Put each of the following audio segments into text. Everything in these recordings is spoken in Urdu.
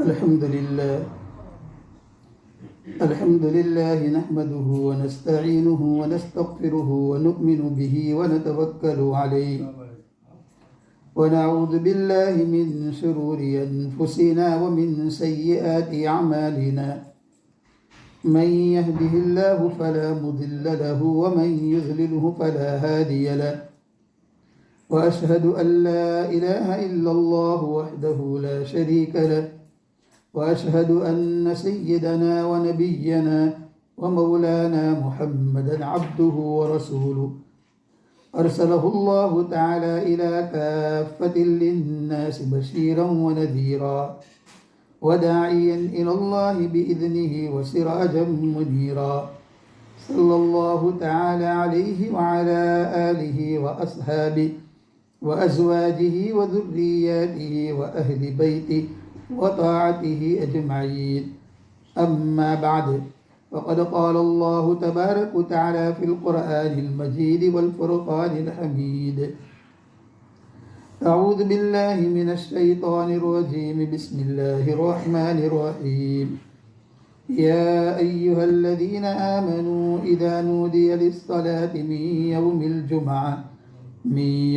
الحمد لله نحمده ونستعينه ونستغفره ونؤمن به ونتوكل عليه ونعوذ بالله من شرور أنفسنا ومن سيئات أعمالنا من يهده الله فلا مضل له ومن يضلله فلا هادي له وأشهد أن لا إله إلا الله وحده لا شريك له وأشهد أن سيدنا ونبينا ومولانا محمدا عبده ورسوله أرسله الله تعالى إلى كافة للناس بشيرا ونذيرا وداعيا إلى الله بإذنه وسراجا منيرا صلى الله تعالى عليه وعلى آله وأصحابه وأزواجه وذرياته وأهل بيته وطاعته أجمعين أما بعد فقد قال الله تبارك وتعالى في القرآن المجيد والفرقان الحميد أعوذ بالله من الشيطان الرجيم بسم الله الرحمن الرحيم يا أيها الذين آمنوا إذا نودي للصلاة من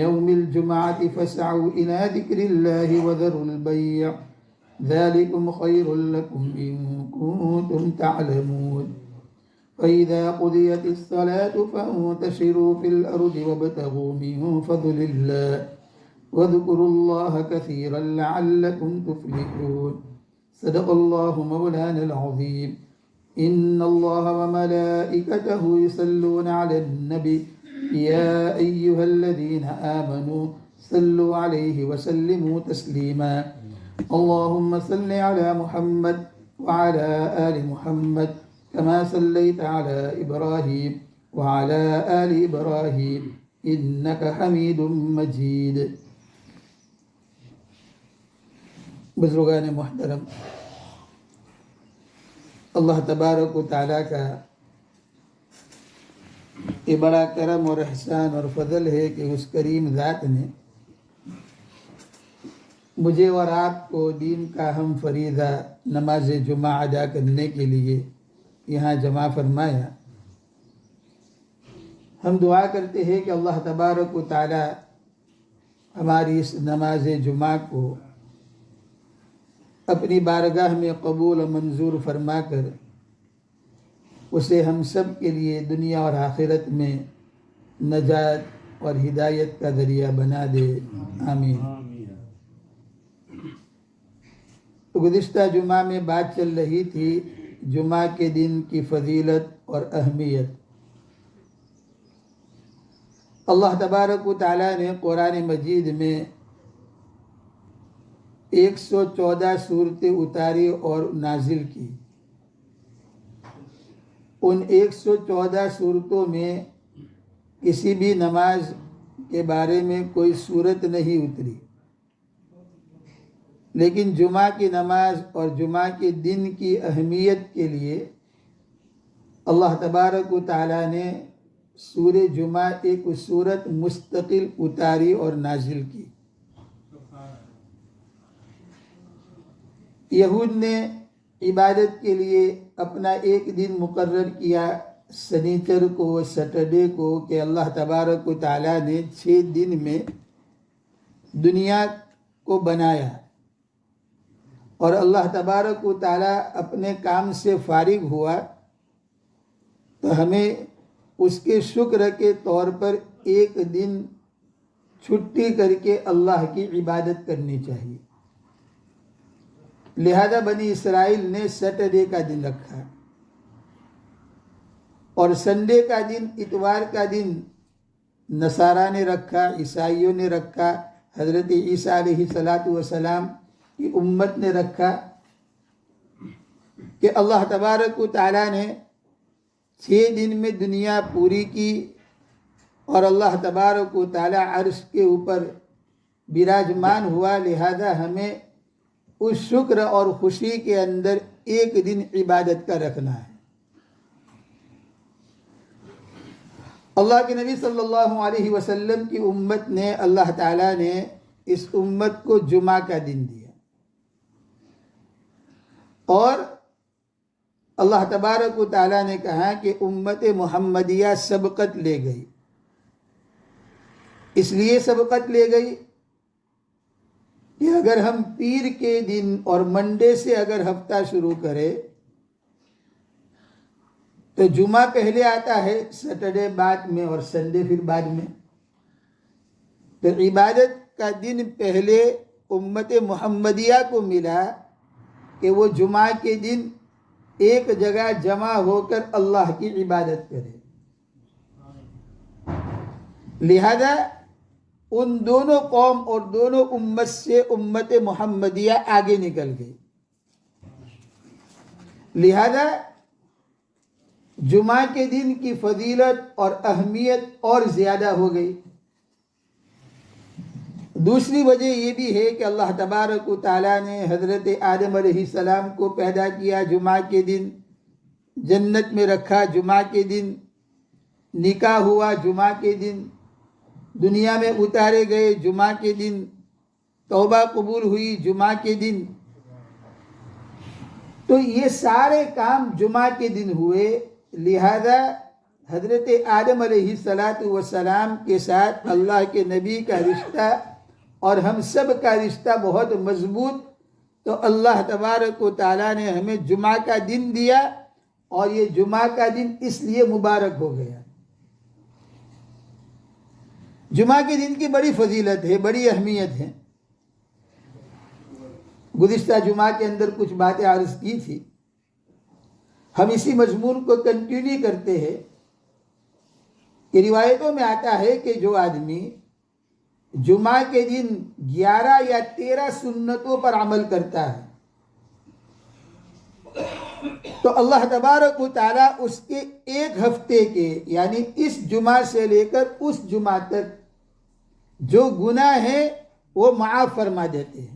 يوم الجمعة فاسعوا إلى ذكر الله وذروا البيع ذلكم خير لكم إن كنتم تعلمون فإذا قضيت الصلاة فانتشروا في الأرض وابتغوا من فضل الله واذكروا الله كثيرا لعلكم تفلحون صدق الله مولانا العظيم إن الله وملائكته يصلون على النبي يا أيها الذين آمنوا صلوا عليه وسلموا تسليما اللهم صل على محمد وعلى آل محمد كما صليت على إبراهيم وعلى آل إبراهيم إنك حميد مجيد. بزرگان محترم، اللہ تبارک و تعالیٰ کا یہ بڑا کرم اور احسان اور فضل ہے کہ اس کریم ذات نے مجھے اور آپ کو دین کا ہم فریضہ نماز جمعہ ادا کرنے کے لیے یہاں جمع فرمایا. ہم دعا کرتے ہیں کہ اللہ تبارک و تعالی ہماری اس نماز جمعہ کو اپنی بارگاہ میں قبول و منظور فرما کر اسے ہم سب کے لیے دنیا اور آخرت میں نجات اور ہدایت کا ذریعہ بنا دے. آمین. گزشتہ جمعہ میں بات چل رہی تھی جمعہ کے دن کی فضیلت اور اہمیت. اللہ تبارک و تعالیٰ نے قرآن مجید میں 114 صورتیں اتاری اور نازل کی. ان 114 صورتوں میں کسی بھی نماز کے بارے میں کوئی صورت نہیں اتری، لیکن جمعہ کی نماز اور جمعہ کے دن کی اہمیت کے لیے اللہ تبارک و تعالیٰ نے سورہ جمعہ ایک صورت مستقل اتاری اور نازل کی. یہود نے عبادت کے لیے اپنا ایک دن مقرر کیا سنیچر کو، سیٹرڈے کو، کہ اللہ تبارک و تعالیٰ نے 6 دن میں دنیا کو بنایا اور اللہ تبارک و تعالیٰ اپنے کام سے فارغ ہوا تو ہمیں اس کے شکر کے طور پر ایک دن چھٹی کر کے اللہ کی عبادت کرنی چاہیے. لہذا بنی اسرائیل نے سیٹرڈے کا دن رکھا اور سنڈے کا دن، اتوار کا دن نصارہ نے رکھا، عیسائیوں نے رکھا، حضرت عیسیٰ علیہ السلام کی امت نے رکھا. کہ اللہ تبارک و تعالیٰ نے 6 دن میں دنیا پوری کی اور اللہ تبارک و تعالیٰ عرش کے اوپر براجمان ہوا. لہذا ہمیں اس شکر اور خوشی کے اندر ایک دن عبادت کا رکھنا ہے. اللہ کے نبی صلی اللہ علیہ وسلم کی امت نے، اللہ تعالیٰ نے اس امت کو جمعہ کا دن دیا. اور اللہ تبارک و تعالیٰ نے کہا کہ امت محمدیہ سبقت لے گئی. اس لیے سبقت لے گئی کہ اگر ہم پیر کے دن اور منڈے سے اگر ہفتہ شروع کرے تو جمعہ پہلے آتا ہے، سیٹرڈے بعد میں اور سنڈے پھر بعد میں. پھر عبادت کا دن پہلے امت محمدیہ کو ملا کہ وہ جمعہ کے دن ایک جگہ جمع ہو کر اللہ کی عبادت کرے. لہذا ان دونوں قوم اور دونوں امت سے امت محمدیہ آگے نکل گئی. لہذا جمعہ کے دن کی فضیلت اور اہمیت اور زیادہ ہو گئی. دوسری وجہ یہ بھی ہے کہ اللہ تبارک و تعالیٰ نے حضرت آدم علیہ السلام کو پیدا کیا جمعہ کے دن، جنت میں رکھا جمعہ کے دن، نکاح ہوا جمعہ کے دن، دنیا میں اتارے گئے جمعہ کے دن، توبہ قبول ہوئی جمعہ کے دن. تو یہ سارے کام جمعہ کے دن ہوئے. لہذا حضرت آدم علیہ السلام کے ساتھ اللہ کے نبی کا رشتہ اور ہم سب کا رشتہ بہت مضبوط. تو اللہ تبارک و تعالیٰ نے ہمیں جمعہ کا دن دیا اور یہ جمعہ کا دن اس لیے مبارک ہو گیا. جمعہ کے دن کی بڑی فضیلت ہے، بڑی اہمیت ہے. گزشتہ جمعہ کے اندر کچھ باتیں عرض کی تھی، ہم اسی مضمون کو کنٹینیو کرتے ہیں کہ روایتوں میں آتا ہے کہ جو آدمی جمعہ کے دن 11 یا 13 سنتوں پر عمل کرتا ہے تو اللہ تبارک و تعالیٰ اس کے ایک ہفتے کے یعنی اس جمعہ سے لے کر اس جمعہ تک جو گناہ ہیں وہ معاف فرما دیتے ہیں.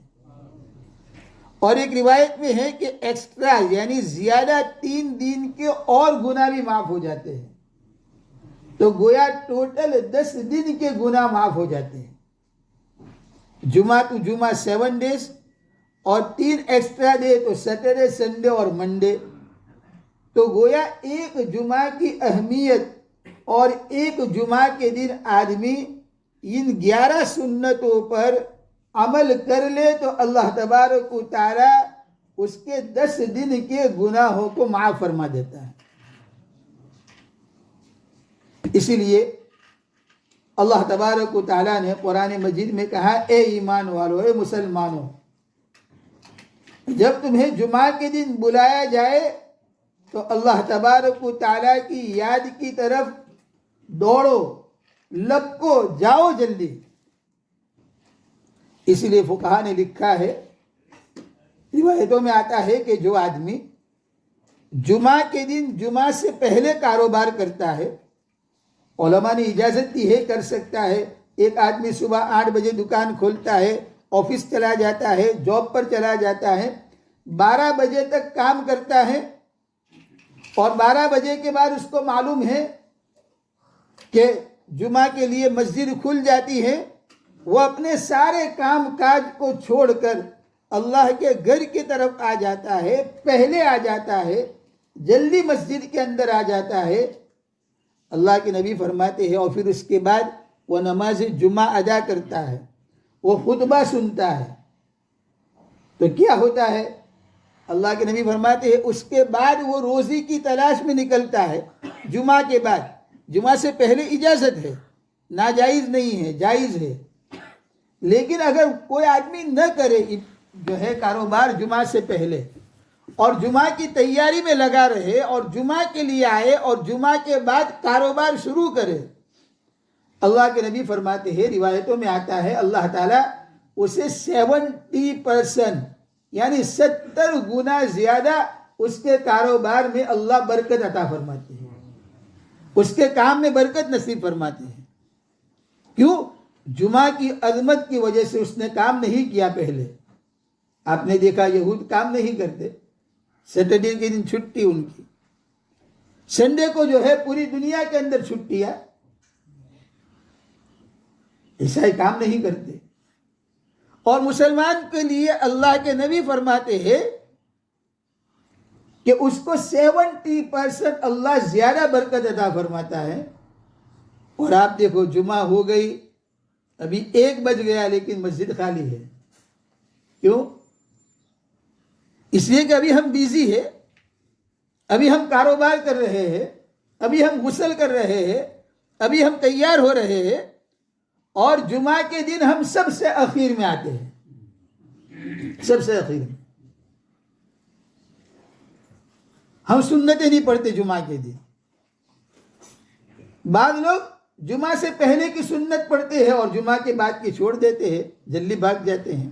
اور ایک روایت میں ہے کہ ایکسٹرا یعنی زیادہ 3 دن کے اور گناہ بھی معاف ہو جاتے ہیں. تو گویا ٹوٹل 10 دن کے گناہ معاف ہو جاتے ہیں. جمعہ تو جمعہ 7 days اور 3 ایکسٹرا ڈے تو سیٹرڈے سنڈے اور منڈے. تو گویا ایک جمعہ کی اہمیت اور ایک جمعہ کے دن آدمی ان 11 سنتوں پر عمل کر لے تو اللہ تبارک و تعالیٰ اس کے 10 دن کے گناہوں کو معاف فرما دیتا ہے. اسی لیے اللہ تبارک و تعالیٰ نے قرآن مجید میں کہا اے ایمان والو، اے مسلمانوں، جب تمہیں جمعہ کے دن بلایا جائے تو اللہ تبارک و تعالیٰ کی یاد کی طرف دوڑو، لپکو، جاؤ جلدی. اسی لیے فقہاء نے لکھا ہے، روایتوں میں آتا ہے کہ جو آدمی جمعہ کے دن جمعہ سے پہلے کاروبار کرتا ہے، علماء نے اجازت دی ہے کر سکتا ہے. ایک آدمی صبح 8 بجے دکان کھولتا ہے، آفس چلا جاتا ہے، جاب پر چلا جاتا ہے، 12 بجے تک کام کرتا ہے اور 12 بجے کے بعد اس کو معلوم ہے کہ جمعہ کے لیے مسجد کھل جاتی ہے. وہ اپنے سارے کام کاج کو چھوڑ کر اللہ کے گھر کی طرف آ جاتا ہے، پہلے آ جاتا ہے، جلدی مسجد کے اندر آ جاتا ہے. اللہ کے نبی فرماتے ہیں اور پھر اس کے بعد وہ نماز جمعہ ادا کرتا ہے، وہ خطبہ سنتا ہے. تو کیا ہوتا ہے؟ اللہ کے نبی فرماتے ہیں اس کے بعد وہ روزی کی تلاش میں نکلتا ہے. جمعہ کے بعد، جمعہ سے پہلے اجازت ہے، ناجائز نہیں ہے، جائز ہے. لیکن اگر کوئی آدمی نہ کرے جو ہے کاروبار جمعہ سے پہلے اور جمعہ کی تیاری میں لگا رہے اور جمعہ کے لیے آئے اور جمعہ کے بعد کاروبار شروع کرے، اللہ کے نبی فرماتے ہیں، روایتوں میں آتا ہے اللہ تعالیٰ اسے 70% یعنی 70 گنا زیادہ اس کے کاروبار میں اللہ برکت عطا فرماتے ہیں، اس کے کام میں برکت نصیب فرماتے ہیں. کیوں؟ جمعہ کی عظمت کی وجہ سے اس نے کام نہیں کیا. پہلے آپ نے دیکھا یہود کام نہیں کرتے، سیٹرڈے کے دن چھٹی ان کی، سنڈے کو جو ہے پوری دنیا کے اندر چھٹیاں، عیسائی کام نہیں کرتے. اور مسلمان کے لیے اللہ کے نبی فرماتے ہیں کہ اس کو 70% اللہ زیادہ برکت عطا فرماتا ہے. اور آپ دیکھو جمعہ ہو گئی، ابھی 1 بج گیا لیکن مسجد خالی ہے. کیوں؟ اس لیے کہ ابھی ہم بیزی ہے، ابھی ہم کاروبار کر رہے ہیں، ابھی ہم غسل کر رہے ہیں، ابھی ہم تیار ہو رہے ہیں، اور جمعہ کے دن ہم سب سے اخیر میں آتے ہیں، سب سے اخیر میں. ہم سنتیں نہیں پڑھتے جمعہ کے دن. بعض لوگ جمعہ سے پہلے کی سنت پڑھتے ہیں اور جمعہ کے بعد کی چھوڑ دیتے ہیں، جلدی بھاگ جاتے ہیں.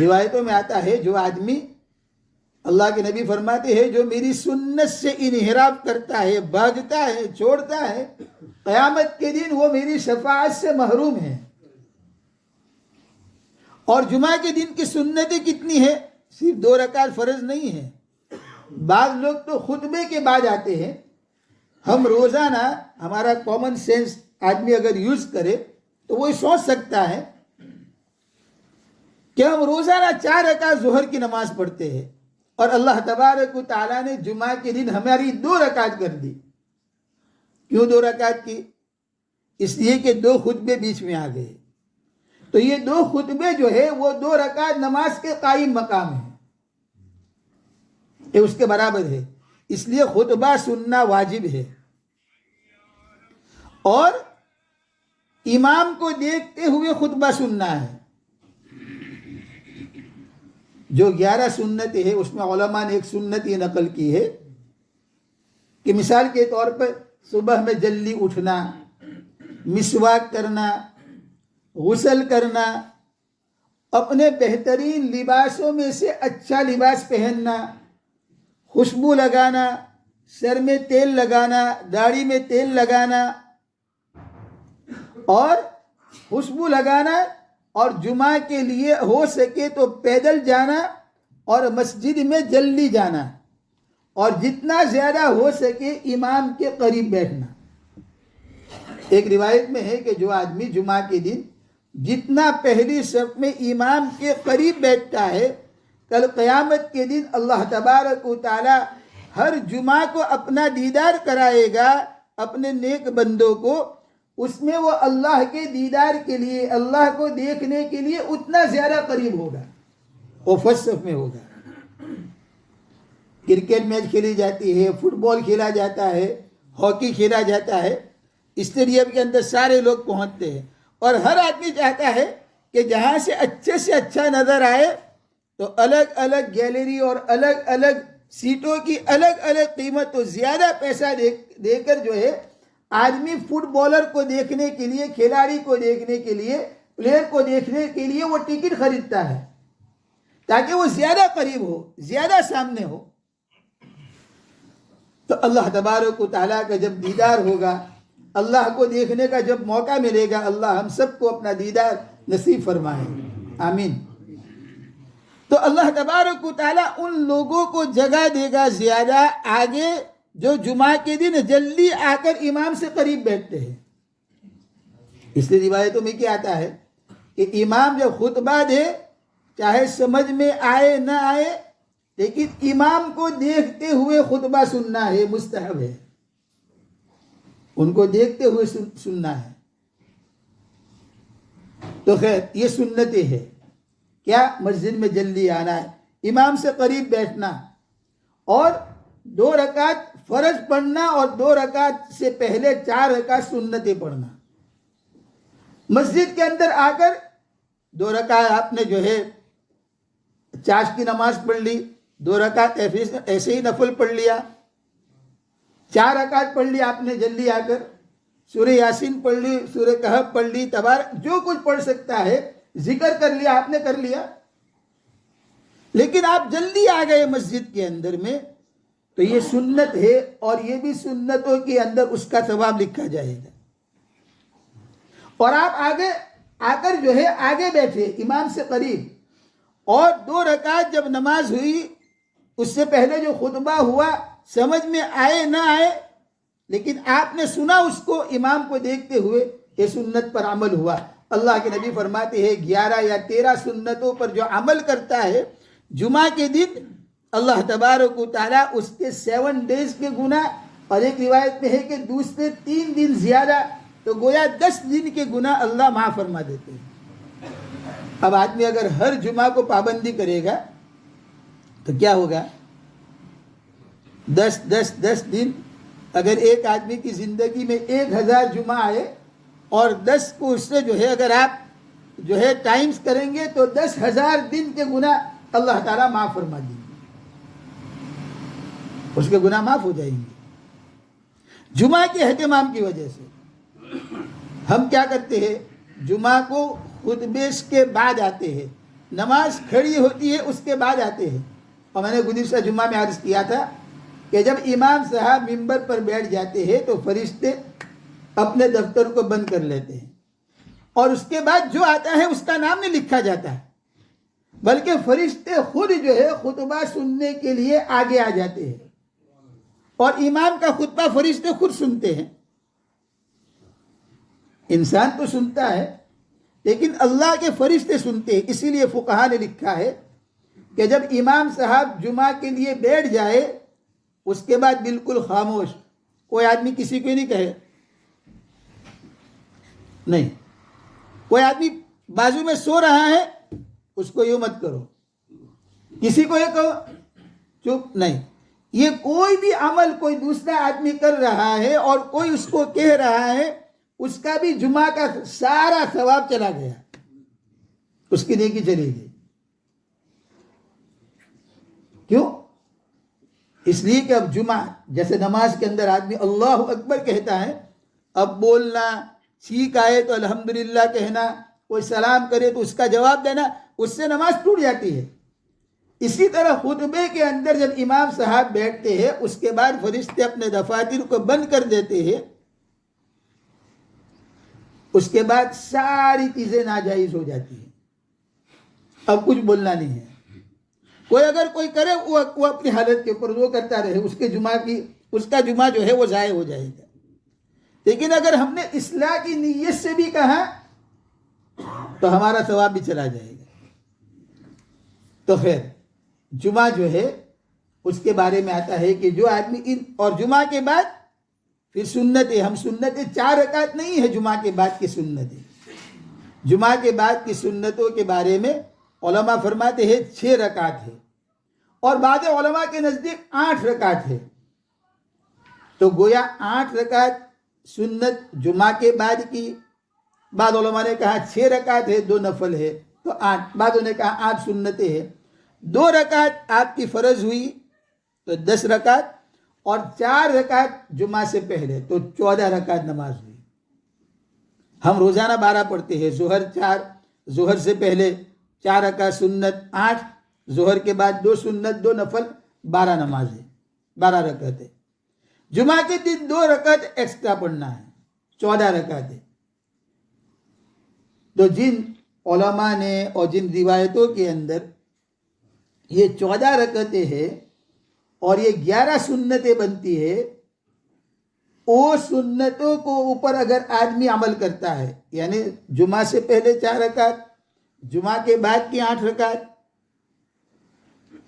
روایتوں میں آتا ہے جو آدمی، اللہ کے نبی فرماتے ہیں، جو میری سنت سے انحراف کرتا ہے، بھاگتا ہے، چھوڑتا ہے، قیامت کے دن وہ میری شفاعت سے محروم ہے. اور جمعہ کے دن کی سنتیں کتنی ہیں؟ صرف 2 رکعت فرض نہیں ہے. بعض لوگ تو خطبے کے بعد آتے ہیں. ہم روزانہ، ہمارا کامن سینس آدمی اگر یوز کرے تو وہ سوچ سکتا ہے کہ ہم روزانہ 4 رکعت ظہر کی نماز پڑھتے ہیں، اور اللہ تبارک و تعالیٰ نے جمعہ کے دن ہماری 2 رکعت کر دی. کیوں 2 رکعت کی؟ اس لیے کہ 2 خطبے بیچ میں آ گئے. تو یہ 2 خطبے جو ہے وہ 2 رکعت نماز کے قائم مقام ہے، یہ اس کے برابر ہے. اس لیے خطبہ سننا واجب ہے. اور امام کو دیکھتے ہوئے خطبہ سننا ہے. جو 11 سنتیں ہیں اس میں علماء نے ایک سنت یہ نقل کی ہے کہ مثال کے طور پر صبح میں جلدی اٹھنا، مسواک کرنا، غسل کرنا، اپنے بہترین لباسوں میں سے اچھا لباس پہننا، خوشبو لگانا، سر میں تیل لگانا، داڑھی میں تیل لگانا، اور خوشبو لگانا، اور جمعہ کے لیے ہو سکے تو پیدل جانا اور مسجد میں جلدی جانا، اور جتنا زیادہ ہو سکے امام کے قریب بیٹھنا. ایک روایت میں ہے کہ جو آدمی جمعہ کے دن جتنا پہلی صف میں امام کے قریب بیٹھتا ہے، کل قیامت کے دن اللہ تبارک و تعالی ہر جمعہ کو اپنا دیدار کرائے گا اپنے نیک بندوں کو. اس میں وہ اللہ کے دیدار کے لیے، اللہ کو دیکھنے کے لیے اتنا زیادہ قریب ہوگا، وہ فرسٹ صف میں ہوگا. کرکٹ میچ کھیلی جاتی ہے، فٹ بال کھیلا جاتا ہے، ہاکی کھیلا جاتا ہے، اسٹیڈیم کے اندر سارے لوگ پہنچتے ہیں، اور ہر آدمی چاہتا ہے کہ جہاں سے اچھا نظر آئے. تو الگ الگ گیلری اور الگ الگ سیٹوں کی الگ الگ قیمت، تو زیادہ پیسہ دے کر جو ہے آدمی فٹ بالر کو دیکھنے کے لیے، کھلاڑی کو دیکھنے کے لیے، پلیئر کو دیکھنے کے لیے وہ ٹکٹ خریدتا ہے تاکہ وہ زیادہ قریب ہو، زیادہ سامنے ہو. تو اللہ تبارک و تعالیٰ کا جب دیدار ہوگا، اللہ کو دیکھنے کا جب موقع ملے گا، اللہ ہم سب کو اپنا دیدار نصیب فرمائے، آمین. تو اللہ تبارک و تعالیٰ ان لوگوں کو جگہ دے گا زیادہ آگے جو جمعہ کے دن جلدی آ کر امام سے قریب بیٹھتے ہیں. اس لیے روایتوں میں کیا آتا ہے کہ امام جب خطبہ دے، چاہے سمجھ میں آئے نہ آئے، لیکن امام کو دیکھتے ہوئے خطبہ سننا ہے، مستحب ہے. ان کو دیکھتے ہوئے سننا ہے. تو خیر یہ سنتیں ہیں. کیا؟ مسجد میں جلدی آنا ہے، امام سے قریب بیٹھنا، اور 2 رکعت فرض پڑھنا، اور 2 رکعت سے پہلے 4 رکعت سنتیں پڑھنا. مسجد کے اندر آ کر 2 رکعت آپ نے جو ہے چاش کی نماز پڑھ لی، 2 رکعت ایسے ہی نفل پڑھ لیا، 4 رکعت پڑھ لی آپ نے جلدی آ کر، سورہ یاسین پڑھ لی، سورہ کہف پڑھ لی، تبارک، جو کچھ پڑھ سکتا ہے ذکر کر لیا آپ نے، کر لیا. لیکن آپ جلدی آ گئے مسجد کے اندر میں، تو یہ سنت ہے، اور یہ بھی سنتوں کے اندر اس کا ثواب لکھا جائے گا. اور آپ آگے آ کر جو ہے آگے بیٹھے امام سے قریب، اور 2 رکعت جب نماز ہوئی، اس سے پہلے جو خطبہ ہوا سمجھ میں آئے نہ آئے، لیکن آپ نے سنا اس کو امام کو دیکھتے ہوئے، یہ سنت پر عمل ہوا. اللہ کے نبی فرماتے ہیں 11 یا 13 سنتوں پر جو عمل کرتا ہے جمعہ کے دن، اللہ تبارک و تعالیٰ اس کے 7 ڈیز کے گناہ، اور ایک روایت میں ہے کہ دوسرے 3 دن زیادہ، تو گویا 10 دن کے گناہ اللہ معاف فرما دیتے ہیں۔ اب آدمی اگر ہر جمعہ کو پابندی کرے گا تو کیا ہوگا؟ 10 دن، اگر ایک آدمی کی زندگی میں 1000 جمعہ آئے اور 10 کو اس سے جو ہے اگر آپ جو ہے ٹائمز کریں گے تو 10,000 دن کے گناہ اللہ تعالیٰ معاف فرما دیں گے، اس کے گناہ معاف ہو جائیں گے۔ جمعہ کے اہتمام کی وجہ سے ہم کیا کرتے ہیں؟ جمعہ کو خطبے کے بعد آتے ہیں، نماز کھڑی ہوتی ہے اس کے بعد آتے ہیں۔ اور میں نے گزشتہ جمعہ میں عرض کیا تھا کہ جب امام صاحب ممبر پر بیٹھ جاتے ہیں تو فرشتے اپنے دفتر کو بند کر لیتے ہیں، اور اس کے بعد جو آتا ہے اس کا نام نہیں لکھا جاتا ہے، بلکہ فرشتے خود جو ہے خطبہ سننے کے لیے آگے آ جاتے ہیں، اور امام کا خطبہ فرشتے خود سنتے ہیں۔ انسان تو سنتا ہے لیکن اللہ کے فرشتے سنتے ہیں، اسی لیے فقہا نے لکھا ہے کہ جب امام صاحب جمعہ کے لیے بیٹھ جائے اس کے بعد بالکل خاموش، کوئی آدمی کسی کو نہیں کہے، نہیں، کوئی آدمی بازو میں سو رہا ہے اس کو یوں مت کرو، کسی کو یہ کہو چپ نہیں، یہ کوئی بھی عمل کوئی دوسرا آدمی کر رہا ہے اور کوئی اس کو کہہ رہا ہے، اس کا بھی جمعہ کا سارا ثواب چلا گیا، اس کی نیکی چلی گئی۔ کیوں؟ اس لیے کہ اب جمعہ جیسے نماز کے اندر آدمی اللہ اکبر کہتا ہے، اب بولنا، چھینک آئے تو الحمدللہ کہنا، کوئی سلام کرے تو اس کا جواب دینا، اس سے نماز ٹوٹ جاتی ہے۔ اسی طرح خطبے کے اندر جب امام صاحب بیٹھتے ہیں اس کے بعد فرشتے اپنے دفاتر کو بند کر دیتے ہیں، اس کے بعد ساری چیزیں ناجائز ہو جاتی ہیں، اب کچھ بولنا نہیں ہے۔ کوئی اگر کوئی کرے وہ اپنی حالت کے اوپر وہ کرتا رہے، اس کا جمعہ جو ہے وہ ضائع ہو جائے گا۔ لیکن اگر ہم نے اصلاح کی نیت سے بھی کہا تو ہمارا ثواب بھی چلا جائے گا۔ تو پھر جمعہ جو ہے اس کے بارے میں آتا ہے کہ جو آدمی اور جمعہ کے بعد پھر سنتیں، ہم سنتیں 4 رکعت نہیں ہے، جمعہ کے بعد کی سنتیں، جمعہ کے بعد کی سنتوں کے بارے میں علماء فرماتے ہیں 6 رکعت ہے، اور بعض علماء کے نزدیک 8 رکعت ہے۔ تو گویا 8 رکعت سنت جمعہ کے بعد کی، بعض علماء نے کہا 6 رکعت ہے، 2 نفل ہے تو 8، بعضوں نے کہا 8 سنتیں ہیں۔ 2 رکعت آپ کی فرض ہوئی تو 10 رکعت، اور 4 رکعت جمعہ سے پہلے تو 14 رکعت نماز ہوئی۔ ہم روزانہ 12 پڑھتے ہیں، ظہر 4، ظہر سے پہلے 4 رکعت سنت 8، ظہر کے بعد 2 سنت 2 نفل، 12 نمازیں، 12 رکعت ہے۔ جمعہ کے دن 2 رکعت ایکسٹرا پڑھنا ہے، 14 رکعت ہے۔ تو جن علماء نے اور جن روایتوں کے اندر یہ 14 رکعتیں ہیں اور یہ 11 سنتیں بنتی ہے، وہ سنتوں کو اوپر اگر آدمی عمل کرتا ہے، یعنی جمعہ سے پہلے 4 رکعت، جمعہ کے بعد کی 8 رکعت،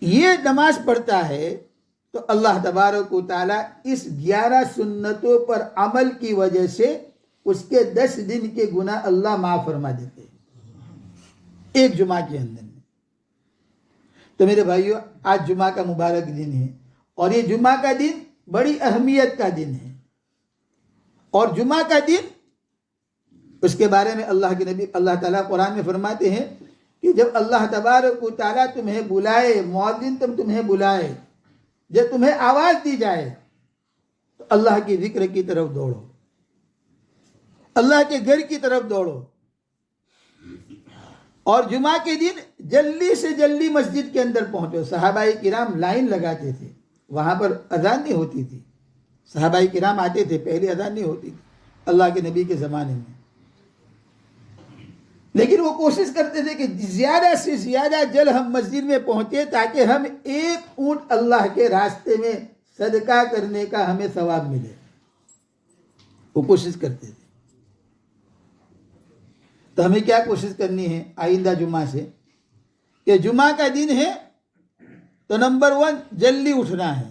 یہ نماز پڑھتا ہے تو اللہ تبارک و تعالیٰ اس 11 سنتوں پر عمل کی وجہ سے اس کے 10 دن کے گناہ اللہ معاف فرما دیتے ہیں ایک جمعہ کے اندر میں۔ تو میرے بھائیو، آج جمعہ کا مبارک دن ہے، اور یہ جمعہ کا دن بڑی اہمیت کا دن ہے، اور جمعہ کا دن اس کے بارے میں اللہ کے نبی اللہ تعالیٰ قرآن میں فرماتے ہیں کہ جب اللہ تبارک و تعالیٰ تمہیں بلائے، مؤذن تمہیں بلائے، جب تمہیں آواز دی جائے تو اللہ کی ذکر کی طرف دوڑو، اللہ کے گھر کی طرف دوڑو، اور جمعہ کے دن جلدی سے جلدی مسجد کے اندر پہنچو۔ صحابہ کرام لائن لگاتے تھے، وہاں پر اذان نہیں ہوتی تھی، صحابہ کرام آتے تھے، پہلے اذان نہیں ہوتی تھی اللہ کے نبی کے زمانے میں، لیکن وہ کوشش کرتے تھے کہ زیادہ سے زیادہ جلد ہم مسجد میں پہنچے تاکہ ہم ایک اونٹ اللہ کے راستے میں صدقہ کرنے کا ہمیں ثواب ملے، وہ کوشش کرتے تھے۔ تو ہمیں کیا کوشش کرنی ہے آئندہ جمعہ سے، کہ جمعہ کا دن ہے تو نمبر 1 جلدی اٹھنا ہے.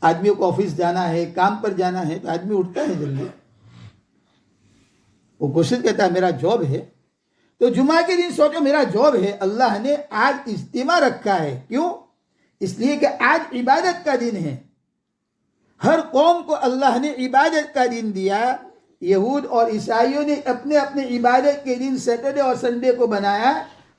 آدمی کو آفس جانا ہے, کام پر جانا ہے, تو آدمی اٹھتا ہے جلدی, وہ کوشش کرتا ہے میرا جاب ہے. تو جمعہ کے دن سوچو میرا جاب ہے, اللہ نے آج اجتماع رکھا ہے, کیوں؟ اس لیے کہ آج عبادت کا دن ہے. ہر قوم کو اللہ نے عبادت کا دن دیا. یہود اور عیسائیوں نے اپنے اپنے عبادت کے دن سیٹرڈے اور سنڈے کو بنایا.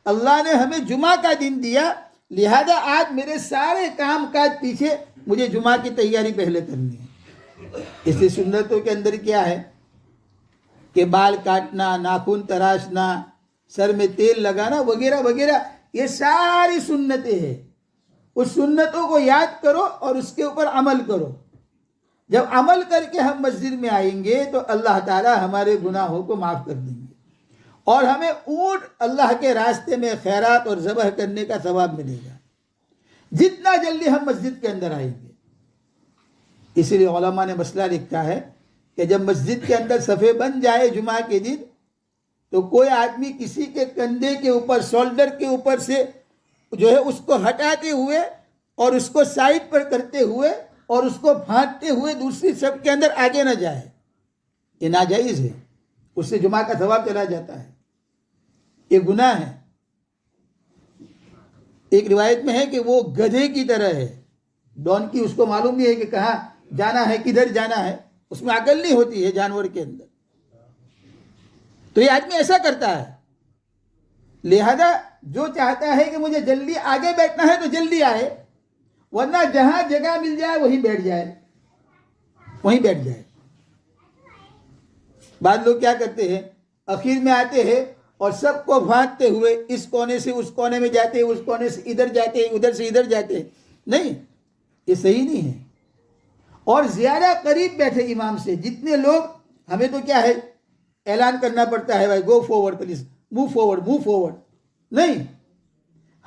اللہ نے ہمیں جمعہ کا دن دیا, لہذا آج میرے سارے کام کاج پیچھے مجھے جمعہ کی تیاری پہلے کرنی ہے. اس لیے سنتوں کے اندر کیا ہے کہ بال کاٹنا, ناخن تراشنا, سر میں تیل لگانا وغیرہ وغیرہ, یہ ساری سنتیں ہیں. اس سنتوں کو یاد کرو اور اس کے اوپر عمل کرو. جب عمل کر کے ہم مسجد میں آئیں گے تو اللہ تعالی ہمارے گناہوں کو معاف کر دیں گے, اور ہمیں اونٹ اللہ کے راستے میں خیرات اور ذبح کرنے کا ثواب ملے گا جتنا جلدی ہم مسجد کے اندر آئیں گے. اسی لیے علماء نے مسئلہ لکھا ہے کہ جب مسجد کے اندر صفے بن جائے جمعہ کے دن, تو کوئی آدمی کسی کے کندھے کے اوپر, شولڈر کے اوپر سے جو ہے اس کو ہٹاتے ہوئے اور اس کو سائڈ پر کرتے ہوئے اور اس کو پھانٹتے ہوئے دوسری صف کے اندر آگے نہ جائے. یہ ناجائز ہے, اس سے جمعہ کا ثواب چلا جاتا ہے, یہ گناہ ہے. ایک روایت میں ہے کہ وہ گدھے کی طرح ہے. ڈون کی اس کو معلوم نہیں ہے کہ کہاں جانا ہے, کدھر جانا ہے, اس میں عقل نہیں ہوتی ہے جانور کے اندر. تو یہ آدمی ایسا کرتا ہے. لہذا جو چاہتا ہے کہ مجھے جلدی آگے بیٹھنا ہے تو جلدی آئے, ورنہ جہاں جگہ مل جائے وہیں بیٹھ جائے. بعض لوگ کیا کرتے ہیں, اخیر میں آتے ہیں اور سب کو بھانٹتے ہوئے اس کونے سے اس کونے میں جاتے ہیں, اس کونے سے ادھر جاتے ہیں, ادھر سے ادھر جاتے ہیں. نہیں, یہ صحیح نہیں ہے. اور زیادہ قریب بیٹھے امام سے. جتنے لوگ, ہمیں تو کیا ہے اعلان کرنا پڑتا ہے, بھائی go forward please, move forward. نہیں,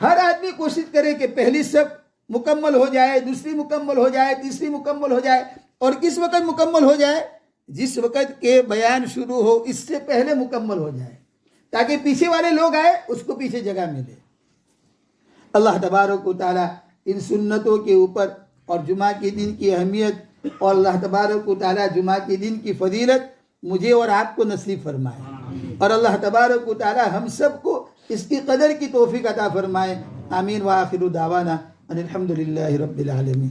ہر آدمی کوشش کرے کہ پہلی صف مکمل ہو جائے, دوسری مکمل ہو جائے, تیسری مکمل ہو جائے. اور کس وقت مکمل ہو جائے؟ جس وقت کے بیان شروع ہو اس سے پہلے مکمل ہو جائے, تاکہ پیچھے والے لوگ آئے, اس کو پیچھے جگہ ملے. اللہ تبارک و تعالی ان سنتوں کے اوپر اور جمعہ کے دن کی اہمیت اور اللہ تبارک و تعالی جمعہ کے دن کی فضیلت مجھے اور آپ کو نصیب فرمائے, اور اللہ تبارک و تعالی ہم سب کو اس کی قدر کی توفیق عطا فرمائے. آمین. وآخر دعوانا ان الحمد للہ رب العالمین.